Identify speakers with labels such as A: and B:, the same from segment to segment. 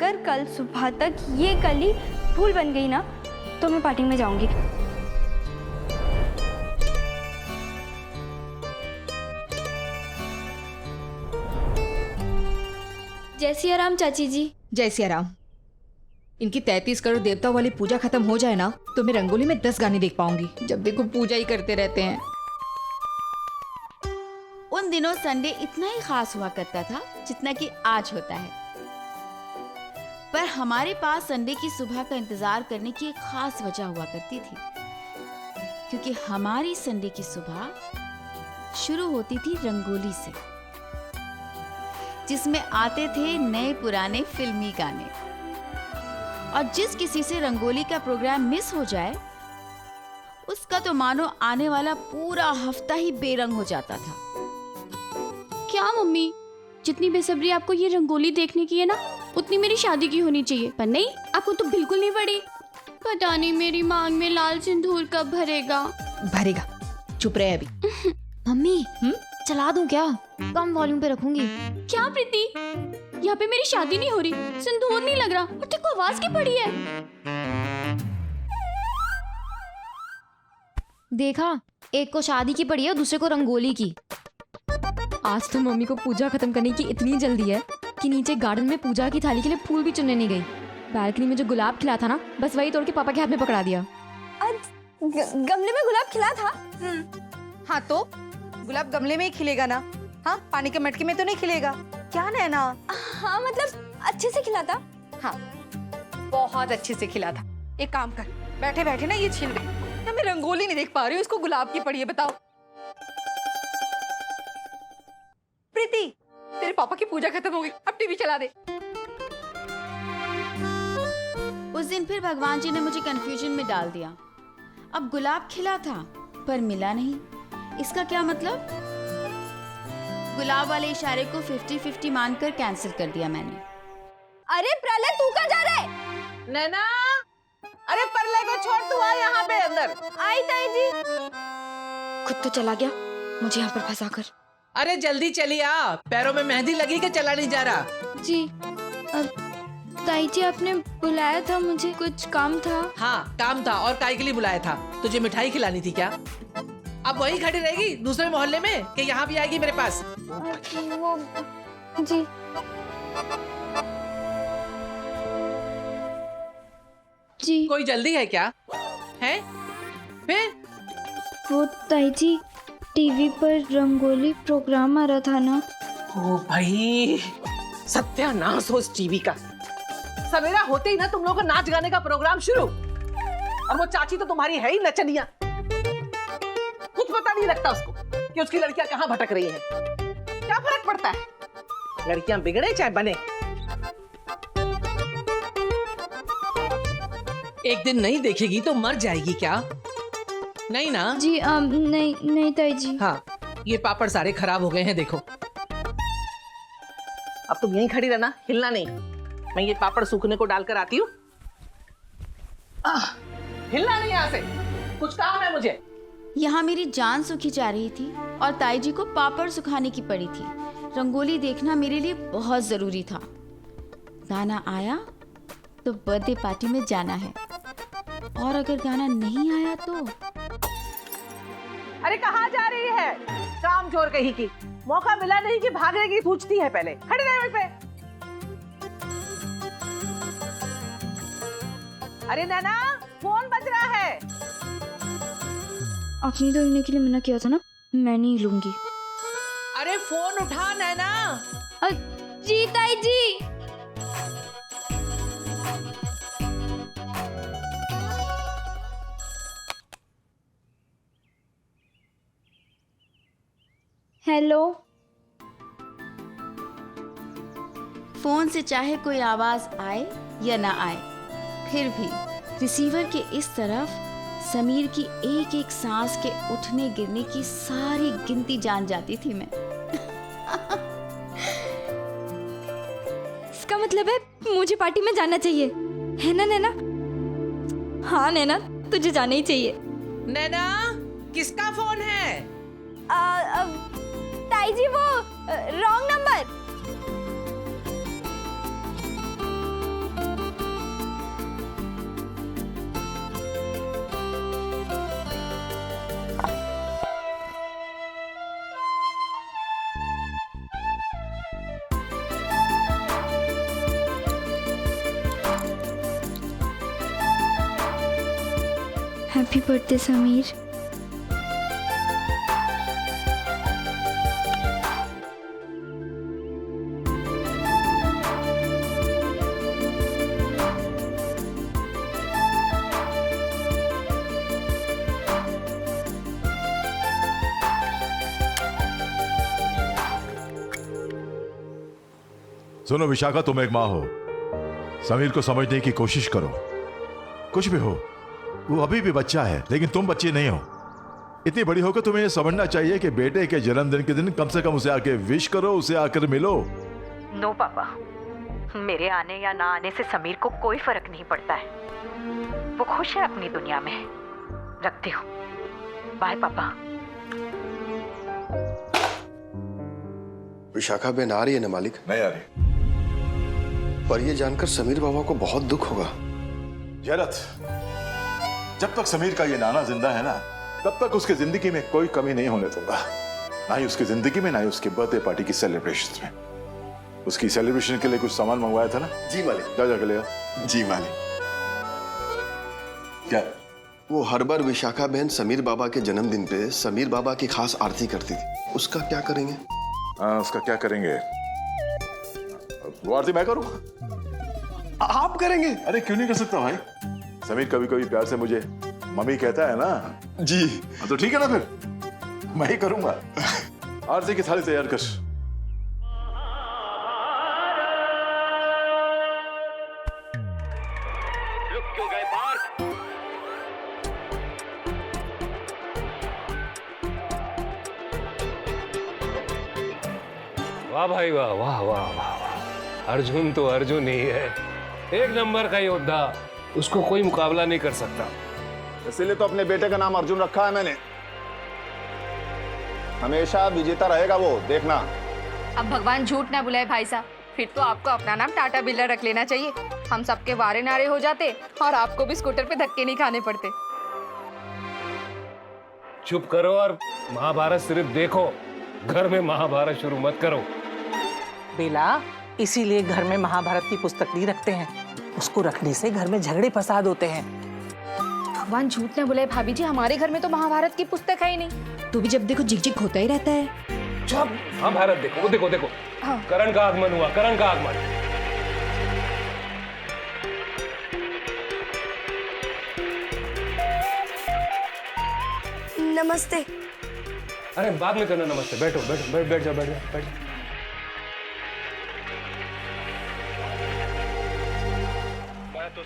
A: अगर कल सुबह तक ये कली फूल बन गई ना तो मैं पार्टी में जाऊंगी। जय सिया राम चाची जी।
B: जय सिया राम। इनकी 33 करोड़ देवताओं वाली पूजा खत्म हो जाए ना तो मैं रंगोली में 10 गाने देख पाऊंगी। जब देखो पूजा ही करते रहते हैं।
C: उन दिनों संडे इतना ही खास हुआ करता था जितना कि आज होता है, पर हमारे पास संडे की सुबह का इंतजार करने की एक खास वजह हुआ करती थी, क्योंकि हमारी संडे की सुबह शुरू होती थी रंगोली से, जिसमें आते थे नए पुराने फिल्मी गाने। और जिस किसी से रंगोली का प्रोग्राम मिस हो जाए उसका तो मानो आने वाला पूरा हफ्ता ही बेरंग हो जाता था।
D: क्या मम्मी, जितनी बेसब्री आपको ये रंगोली देखने की है ना उतनी मेरी शादी की होनी चाहिए, पर नहीं, आपको तो बिल्कुल नहीं पड़ी। पता नहीं मेरी मांग में लाल सिंदूर कब भरेगा।
B: भरेगा, चुप रहे अभी।
E: मम्मी चला दूं क्या? कम वॉल्यूम पे रखूंगी।
D: क्या प्रीति, यहाँ पे मेरी शादी नहीं हो रही, सिंदूर नहीं लग रहा और तेरे को आवाज की पड़ी है।
E: देखा, एक को शादी की पड़ी है और दूसरे को रंगोली की। आज तो मम्मी को पूजा खत्म करने की इतनी जल्दी है कि नीचे गार्डन में पूजा की थाली के लिए फूल भी चुनने नहीं गई। बैल्कनी में जो गुलाब खिला था ना, बस वही तोड़ के पापा के हाथ में पकड़ा दिया।
A: गमले में गुलाब खिला था।
B: हाँ तो गुलाब गमले में ही खिलेगा ना। हाँ, पानी के मटके में तो नहीं खिलेगा। क्या नैना?
A: हाँ मतलब अच्छे से खिला था।
B: हाँ, बहुत अच्छे से खिला था। एक काम कर, बैठे बैठे ना ये छिल गई ना, मैं रंगोली नहीं देख पा रही हूँ, इसको गुलाब की पड़ी है। बताओ प्रीति, तेरे पापा की पूजा खत्म हो गई, अब टीवी चला दे।
C: उस दिन फिर भगवान जी ने मुझे कंफ्यूजन में डाल दिया। अब गुलाब खिला था पर मिला नहीं, इसका क्या मतलब? गुलाब वाले इशारे को 50-50 मानकर कैंसिल कर दिया मैंने।
A: अरे प्रलय, तू कहाँ जा रहा है?
F: नैना, अरे परले को छोड़, तू आ यहाँ पे अंदर।
A: आई ताई जी।
E: खुद तो चला गया, मुझे यहाँ पर फंसा कर।
F: अरे जल्दी चली आ, पैरों में मेहंदी लगी के चला नहीं जा रहा।
A: जी ताई जी, आपने बुलाया था, मुझे कुछ काम था।
F: हाँ काम था, और काय के लिए बुलाया था? तुझे मिठाई खिलानी थी क्या? अब वहीं खड़ी रहेगी दूसरे मोहल्ले में कि यहाँ भी आएगी मेरे पास?
A: वो जी जी।
F: कोई जल्दी है क्या? है फिर?
A: वो ताई जी, टीवी पर रंगोली प्रोग्राम आ रहा था ना।
F: ओ भाई, सत्यानाश हो इस टीवी का। सवेरा होते ही ना तुम लोगों का नाच गाने का प्रोग्राम शुरू, और वो चाची तो तुम्हारी है ही नचनिया। कुछ पता नहीं लगता उसको कि उसकी लड़कियां कहाँ भटक रही हैं। क्या फर्क पड़ता है, लड़कियां बिगड़े चाहे बने। एक दिन नहीं देखेगी तो मर जाएगी क्या? नहीं ना?
A: जी नहीं नहीं ताई जी।
F: हाँ, ये पापड़ सारे खराब हो गए हैं, देखो। अब तुम यहीं खड़ी रहना, हिलना नहीं। मैं ये पापड़ सूखने को डालकर आती हूँ। हिलना नहीं यहाँ से, कुछ काम है मुझे।
C: यहाँ मेरी जान सूखी जा रही थी और ताई जी को पापड़ सुखाने की पड़ी थी। रंगोली देखना मेरे लिए बहुत जरूरी था। गाना आया तो बर्थडे पार्टी में जाना है, और अगर गाना नहीं आया तो।
F: अरे कहाँ जा रही है? काम चोर कहीं की, मौका मिला नहीं कि भागने की पूछती है। पहले खड़े रहे वहीं पे। अरे नैना, फोन बज रहा है।
A: आपने तो लेने के लिए मना किया था ना, मैं नहीं लूंगी।
F: अरे फोन उठा नैना।
A: जी ताई जी। हेलो।
C: फोन से चाहे कोई आवाज आए या ना आए, फिर भी रिसीवर के इस तरफ समीर की एक एक सांस के उठने गिरने की सारी गिनती जान जाती थी मैं।
A: इसका मतलब है मुझे पार्टी में जाना चाहिए, है ना नैना? हाँ नैना, तुझे जाना ही चाहिए।
F: नैना, किसका फोन है?
A: ताई जी, वो wrong number. Happy birthday Sameer.
G: सुनो विशाखा, तुम एक माँ हो, समीर को समझने की कोशिश करो। कुछ भी हो, वो अभी भी बच्चा है, लेकिन तुम बच्ची नहीं हो। इतनी बड़ी होकर तुम्हें ये समझना चाहिए कि बेटे के जन्मदिन के दिन कम से कम उसे आके विश करो, उसे आकर मिलो।
H: नो पापा, मेरे आने या ना आने से समीर को कोई फर्क नहीं पड़ता है। वो खुश है अपनी दुनिया में। रखती हूँ, बाय पापा।
I: विशाखा बहन आ रही है ना मालिक?
G: नहीं आ रही।
I: पर ये जानकर समीर बाबा को बहुत दुख होगा।
G: जयरथ, जब तक समीर का ये नाना जिंदा है ना, तब तक उसकी जिंदगी में कोई कमी नहीं होने दूंगा। ना ही उसकी जिंदगी में, ना ही उसके बर्थडे पार्टी की सेलिब्रेशन में। उसकी सेलिब्रेशन के लिए कुछ सामान मंगवाया था ना?
I: जी मालिक।
G: जाके ले आओ।
I: जी मालिक।
G: क्या?
I: वो हर बार विशाखा बहन समीर बाबा के जन्मदिन पे समीर बाबा की खास आरती करती थी, उसका क्या करेंगे?
G: उसका क्या करेंगे? वो आरती मैं करूँ?
I: आप करेंगे?
G: अरे क्यों नहीं कर सकता भाई? समीर कभी कभी प्यार से मुझे मम्मी कहता है ना।
I: जी।
G: तो ठीक है ना, फिर मैं ही करूंगा। आरती की थाली तैयार कर।
J: वाह भाई वाह, वाह वाह वाह वाह। अर्जुन तो अर्जुन ही है, एक नंबर का योद्धा। उसको कोई मुकाबला नहीं कर सकता।
K: इसीलिए तो अपने बेटे का नाम अर्जुन रखा है मैंने। हमेशा विजेता रहेगा वो, देखना।
B: अब भगवान झूठ ना बुलाए भाई साहब, फिर तो आपको अपना नाम टाटा बिल्डर रख लेना चाहिए। हम सबके वारे नारे हो जाते और आपको भी स्कूटर पे धक्के नहीं खाने पड़ते।
J: चुप करो और महाभारत सिर्फ देखो, घर में महाभारत शुरू मत करो।
F: बेला, इसीलिए घर में महाभारत की पुस्तक नहीं रखते हैं। उसको रखने से घर में झगड़े फसाद होते हैं।
B: भगवान झूठ ना बुलाए भाभी जी, हमारे घर में तो महाभारत की पुस्तक है ही नहीं।
A: तू भी जब देखो झिक झिक होता ही रहता है।
J: चुप। महाभारत देखो, वो देखो देखो।
B: हाँ।
J: करण का आगमन हुआ, करण का आगमन।
L: नमस्ते।
J: अरे बाद में करना नमस्ते। बैठो बैठो, बैठ जाओ, बैठ जाओ, बैठ जाओ।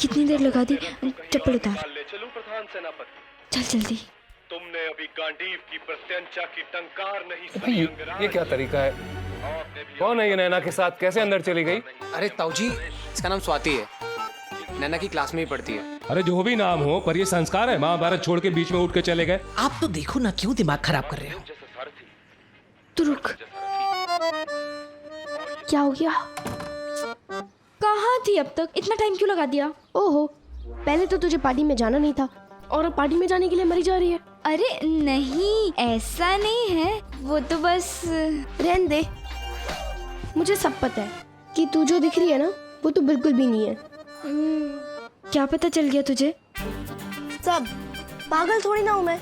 A: कितनी देर लगा दी? चप्पल उतार। चल जल्दी।
M: तुमने अभी गांडीव की प्रत्यंचा की टंकार नहीं
J: भाई, ये क्या तरीका है? कौन है ये नैना के साथ? कैसे अंदर चली गई?
N: अरे ताऊ जी, इसका नाम स्वाति है, नैना की क्लास में ही पढ़ती है।
J: अरे जो भी नाम हो, पर ये संस्कार है? महाभारत छोड़ के बीच में उठ के चले गए।
F: आप तो देखो ना, क्यों दिमाग खराब कर रहे हो?
A: तू रुक। क्या हो गया? कहाँ थी अब तक? इतना टाइम क्यों लगा दिया?
L: ओहो, पहले तो तुझे पार्टी में जाना नहीं था और अब पार्टी में जाने के लिए मरी जा रही है।
A: अरे नहीं, ऐसा नहीं है, वो तो बस।
L: रहने दे, मुझे सब पता है कि तू जो दिख रही है ना, वो तो बिल्कुल भी नहीं है।
A: क्या पता चल गया तुझे?
L: सब। पागल थोड़ी ना हूँ मैं,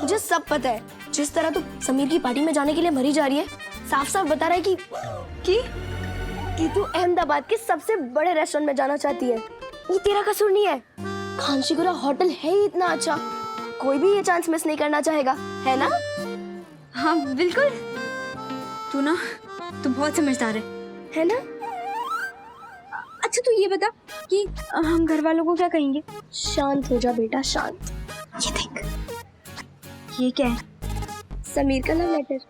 L: मुझे सब पता है। जिस तरह तू समीर की पार्टी में जाने के लिए मरी जा रही है, साफ साफ बता रहा है कि तू अहमदाबाद के सबसे बड़े रेस्टोरेंट में जाना चाहती है। ये तेरा कसूर नहीं है। खानशीगुरा होटल है ही इतना अच्छा, कोई भी ये चांस मिस नहीं करना चाहेगा, है ना?
A: हाँ बिल्कुल। तू बहुत समझदार है ना? अच्छा तू ये बता कि हम घर वालों को क्या कहेंगे?
L: शांत हो जा बेटा, शांत।
A: ये देख, ये क्या है?
L: समीर का लव लेटर।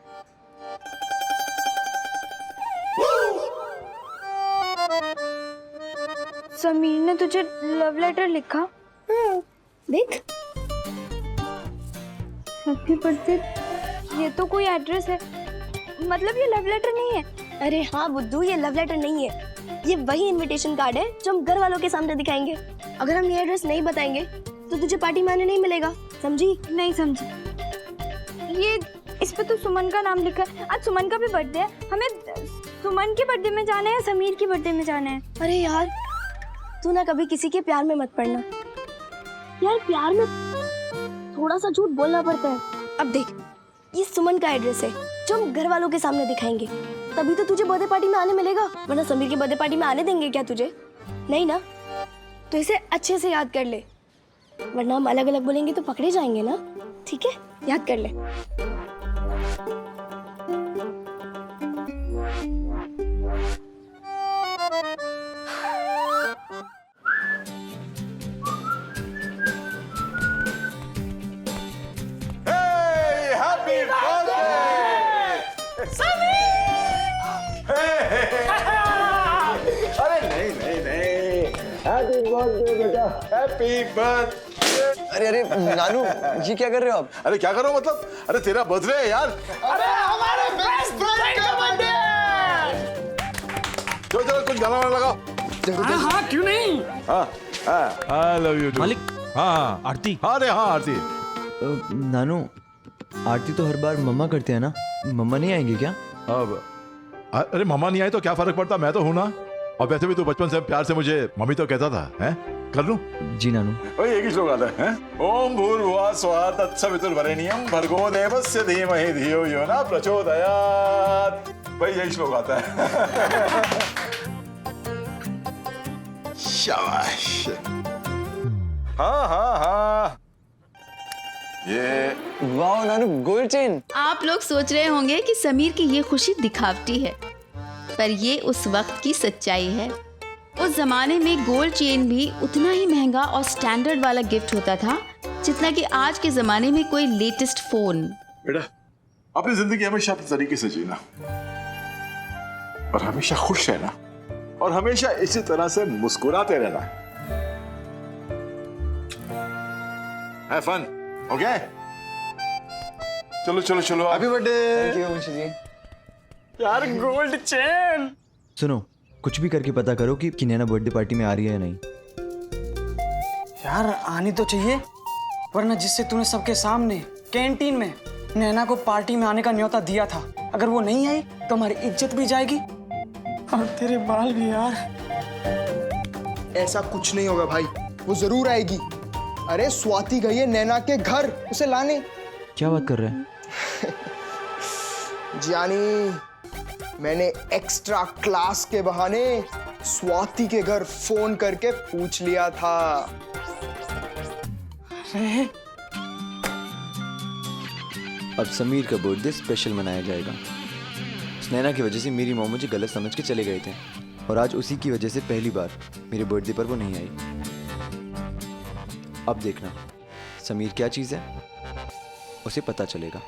A: समीर ने तुझे लव लेटर लिखा?
L: हाँ, देख।
A: Happy birthday. ये तो कोई एड्रेस है, मतलब ये लव लेटर नहीं है।
L: अरे हाँ बुद्धू, ये लव लेटर नहीं है, ये वही इनविटेशन कार्ड है जो हम घर वालों के सामने दिखाएंगे। अगर हम ये एड्रेस नहीं बताएंगे तो तुझे पार्टी में आने नहीं मिलेगा, समझी?
A: नहीं समझी। ये इस पे तो सुमन का नाम लिखा है। आज सुमन का भी बर्थडे है, हमें सुमन के बर्थडे में जाना है, समीर के बर्थडे में जाना है।
L: अरे यार, तू ना कभी किसी के प्यार में मत पड़ना। यार प्यार में थोड़ा सा झूठ बोलना पड़ता है। अब देख, ये सुमन का एड्रेस है जो हम घर वालों के सामने दिखाएंगे, तभी तो तुझे बर्थडे पार्टी में आने मिलेगा, वरना समीर की बर्थडे पार्टी में आने देंगे क्या तुझे? नहीं ना। तो इसे अच्छे से याद कर ले, वरना हम अलग अलग बोलेंगे तो पकड़े जाएंगे ना। ठीक है, याद कर ले।
K: अरे नहीं नहीं नहीं, हैप्पी बर्थडे बेटा, हैप्पी बर्थडे।
O: अरे अरे नानू जी, क्या कर रहे हो आप?
K: अरे क्या करो मतलब? अरे तेरा बर्थडे है यार।
O: अरे हमारे बेस्ट फ्रेंड का बर्थडे।
K: चलो चलो कुछ गाना वाना लगाओ।
O: हाँ क्यों नहीं।
K: हाँ आई लव यू
P: मालिक।
K: हाँ आरती। हाँ रे हाँ आरती।
O: नानू, आरती तो हर बार मम्मा करते हैं ना, मम्मा नहीं आएंगी क्या?
G: अब अरे मम्मा नहीं आई तो क्या फर्क पड़ता, मैं तो हूं ना। और वैसे भी तू बचपन से प्यार से मुझे मम्मी तो कहता था, हैं? कर लूं?
O: जी नानू।
K: भाई एक ही श्लोक आता है, ओम भूर्भुवः स्वः तत्सवितुर्वरेण्यं भर्गो देवस्य धीमहि धियो यो न प्रचोदयात्। भाई यही श्लोक आता है। शाबाश। हाँ हाँ हाँ, ये
O: वाह नानू, गोल्ड चेन।
C: आप लोग सोच रहे होंगे कि समीर की ये खुशी दिखावटी है, पर ये उस वक्त की सच्चाई है। उस जमाने में गोल्ड चेन भी उतना ही महंगा और स्टैंडर्ड वाला गिफ्ट होता था जितना कि आज के जमाने में कोई लेटेस्ट फोन।
K: बेटा, अपनी जिंदगी हमेशा अपने तरीके से जीना और हमेशा खुश रहना और हमेशा इसी तरह से मुस्कुराते रहना। Have fun, okay? चलो चलो चलो। Happy birthday.
O: Thank you Munshi ji.
K: यार गोल्ड चेन।
O: सुनो, कुछ भी करके पता करो कि नैना बर्थडे पार्टी में आ रही है या नहीं।
Q: यार आनी तो चाहिए, वरना जिससे तूने सबके सामने कैंटीन में नैना को पार्टी में आने का न्योता दिया था, अगर वो नहीं आई तो हमारी इज्जत भी जाएगी और तेरे बाल भी। यार
R: ऐसा कुछ नहीं होगा भाई, वो जरूर आएगी। अरे स्वाति गई है नैना के घर उसे लाने।
O: क्या बात कर रहे हैं?
R: जानी, मैंने एक्स्ट्रा क्लास के बहाने स्वाति के घर फोन करके पूछ लिया था।
O: अब समीर का बर्थडे स्पेशल मनाया जाएगा। उस नैना की वजह से मेरी मॉम मुझे गलत समझ के चले गए थे और आज उसी की वजह से पहली बार मेरे बर्थडे पर वो नहीं आई। अब देखना समीर क्या चीज है, उसे पता चलेगा।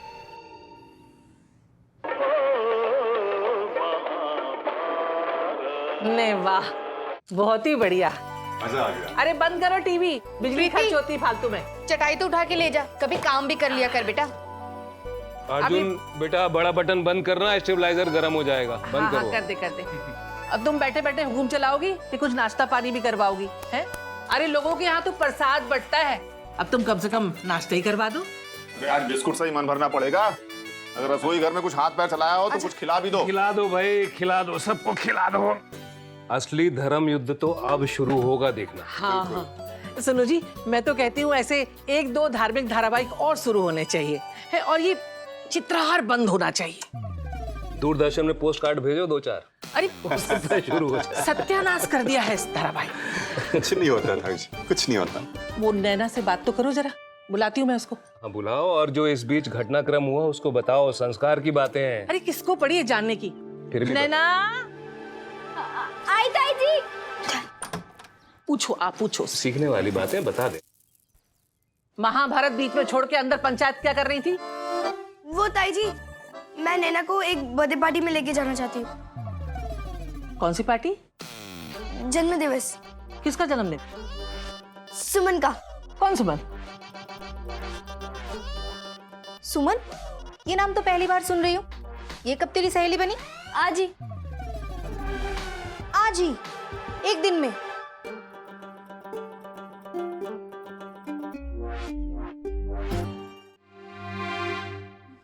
F: ने वाह, बहुत ही बढ़िया।
K: मजा आ गया।
F: अरे बंद करो टीवी, बिजली खर्च होती फालतू में।
B: चटाई तो उठा के ले जा, कभी काम भी कर लिया कर बेटा।
J: अर्जुन बेटा, बड़ा बटन बंद करना, स्टेबलाइजर गर्म हो जाएगा। बंद करो।
F: कर दे कर दे। अब तुम बैठे बैठे हुकुम चलाओगी कि कुछ नाश्ता पानी भी करवाओगी, हैं? अरे लोगों के यहाँ तो प्रसाद बंटता है, अब तुम कम से कम नाश्ता ही करवा दो।
K: आज बिस्कुट से ही मन भरना पड़ेगा। अगर रसोई घर में कुछ हाथ पैर चलाया हो तो कुछ खिला भी दो।
J: खिला दो भाई, खिला दो, सबको खिला दो। असली धर्म युद्ध तो अब शुरू होगा, देखना।
F: हाँ हाँ सुनो जी, मैं तो कहती हूँ ऐसे 1-2 धार्मिक धारावाहिक और शुरू होने चाहिए है, और ये चित्रहार बंद होना चाहिए।
J: दूरदर्शन में पोस्ट कार्ड भेजो 2-4।
F: अरे
J: शुरू हो जाए।
F: सत्यानाश कर दिया है इस धारावाहिक।
K: कुछ नहीं होता था, कुछ नहीं होता।
F: वो नैना से बात तो करो जरा, बुलाती हूँ मैं उसको।
J: हाँ बुलाओ, और जो इस बीच घटनाक्रम हुआ उसको बताओ, संस्कार की बातें हैं।
F: अरे किसको पड़ी है जानने की?
J: फिर भी
F: नैना
A: आई ताई जी।
F: पूछो, आप पूछो।
J: सीखने वाली बातें बता दे।
F: महाभारत बीच में छोड़ के अंदर पंचायत क्या कर रही थी?
L: वो ताई जी, मैं नैना को एक बर्थडे पार्टी में लेके जाना चाहती हूँ।
F: कौन सी पार्टी?
L: जन्म दिवस।
F: किसका जन्मदिन?
L: सुमन का।
F: कौन सुमन?
A: सुमन? ये नाम तो पहली बार सुन रही हूँ। ये कब तेरी सहेली बनी?
L: आज ही। आज ही, एक दिन में।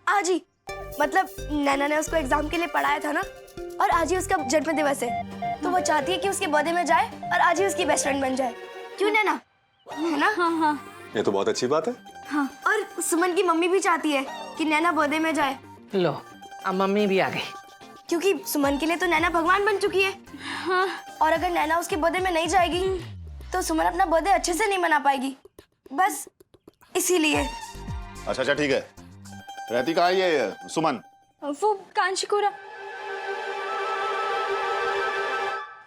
L: आज ही मतलब नैना ने उसको एग्जाम के लिए पढ़ाया था ना, और आज ही उसका जन्म दिवस है, तो वो चाहती है कि उसके बर्थडे में जाए और आज ही उसकी बेस्ट फ्रेंड बन जाए। क्यों नैना? है ना?
A: हाँ हाँ
K: ये तो बहुत अच्छी बात है।
L: हाँ, और सुमन की मम्मी भी चाहती है कि नैना बर्थडे में जाए।
F: लो अब मम्मी भी आ गई।
L: क्योंकि सुमन के लिए तो नैना भगवान बन चुकी है। हाँ, और अगर नैना उसके बर्थडे में नहीं जाएगी तो सुमन अपना बर्थडे अच्छे से नहीं मना पाएगी, बस इसीलिए।
K: अच्छा ठीक है। रहती कहाँ है ये सुमन?
A: वो कांचीपुरा।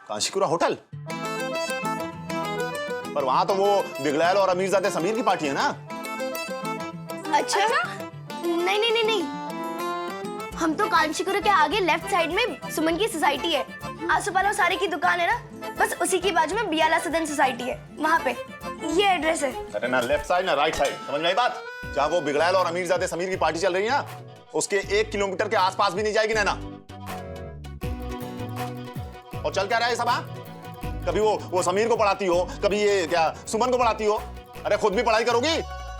K: कांशीपुरा होटल? पर वहां तो वो बिगलैल और अमीरजादे समीर की पार्टी है ना?
L: अच्छा? नहीं नहीं नहीं नहीं, हम तो कांचीपुरा के आगे लेफ्ट साइड में सुमन की सोसाइटी है। आसोपालव साड़ी की दुकान है ना, बस उसी के बाजू में बियाला सदन सोसाइटी है, वहाँ पे ये एड्रेस है।
K: अरे ना लेफ्ट साइड ना राइट साइड, समझ में आई बात? जहाँ वो बिगलैल और अमीरजादे समीर की पार्टी चल रही है ना, उसके 1 किलोमीटर के आसपास भी नहीं जाएगी नैना। और चल क्या रहा है सब? कभी वो समीर को पढ़ाती हो, कभी ये क्या सुमन को पढ़ाती हो। अरे खुद भी पढ़ाई करोगी?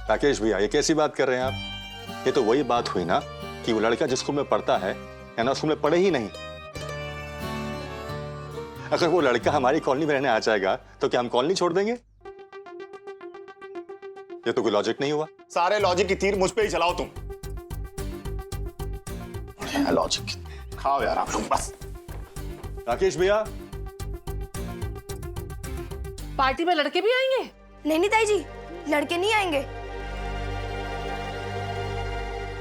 P: राकेश भैया ये कैसी बात कर रहे हैं आप? ये तो वही बात हुई ना कि वो लड़का जिस स्कूल में पढ़ता है ना, स्कूल में पढ़े ही नहीं। अगर वो लड़का हमारी कॉलोनी में रहने आ जाएगा तो क्या हम कॉलोनी छोड़ देंगे? ये तो कोई लॉजिक नहीं हुआ।
K: सारे लॉजिक की तीर मुझ पे ही चलाओ तुम। लॉजिक खाओ यार आप तुम बस।
P: राकेश भैया,
F: पार्टी में लड़के भी आएंगे?
L: नहीं नहीं ताई जी, लड़के नहीं आएंगे।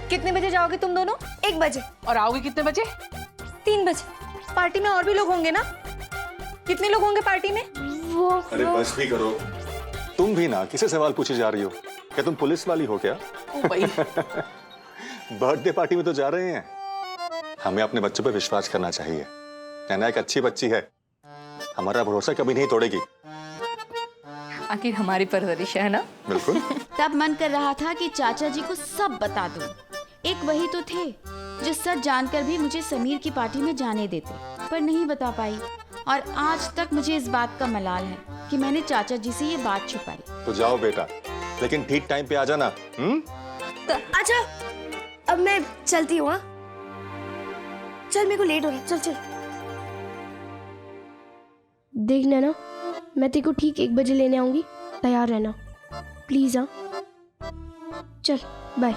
B: कितने बजे जाओगे तुम दोनों?
L: 1 बजे।
F: और आओगे कितने बजे?
A: 3 बजे।
B: पार्टी में और भी लोग होंगे ना? कितने लोग होंगे पार्टी में?
L: वो
P: अरे बस भी करो, तुम भी ना किसे सवाल पूछे जा रही हो? क्या तुम पुलिस वाली हो क्या? बर्थडे पार्टी में तो जा रहे हैं। हमें अपने बच्चों पर विश्वास करना चाहिए। नैना एक अच्छी बच्ची है, हमारा भरोसा कभी नहीं तोड़ेगी।
B: आखिर हमारी परवरिश है ना।
P: बिल्कुल।
C: तब मन कर रहा था कि चाचा जी को सब बता दूं। एक वही तो थे जो सच जानकर भी मुझे समीर की पार्टी में जाने देते, पर नहीं बता पाई। और आज तक मुझे इस बात का मलाल है कि मैंने चाचा जी से ये बात छुपाई।
P: तो जाओ बेटा, लेकिन ठीक टाइम पे आ जाना।
L: अच्छा, अब मैं चलती हूँ। चल, मेरे को लेट हो रहा है। चल चल। देख नैना, मैं तेरे को ठीक 1 बजे लेने आऊंगी, तैयार रहना प्लीज। हाँ चल, बाय।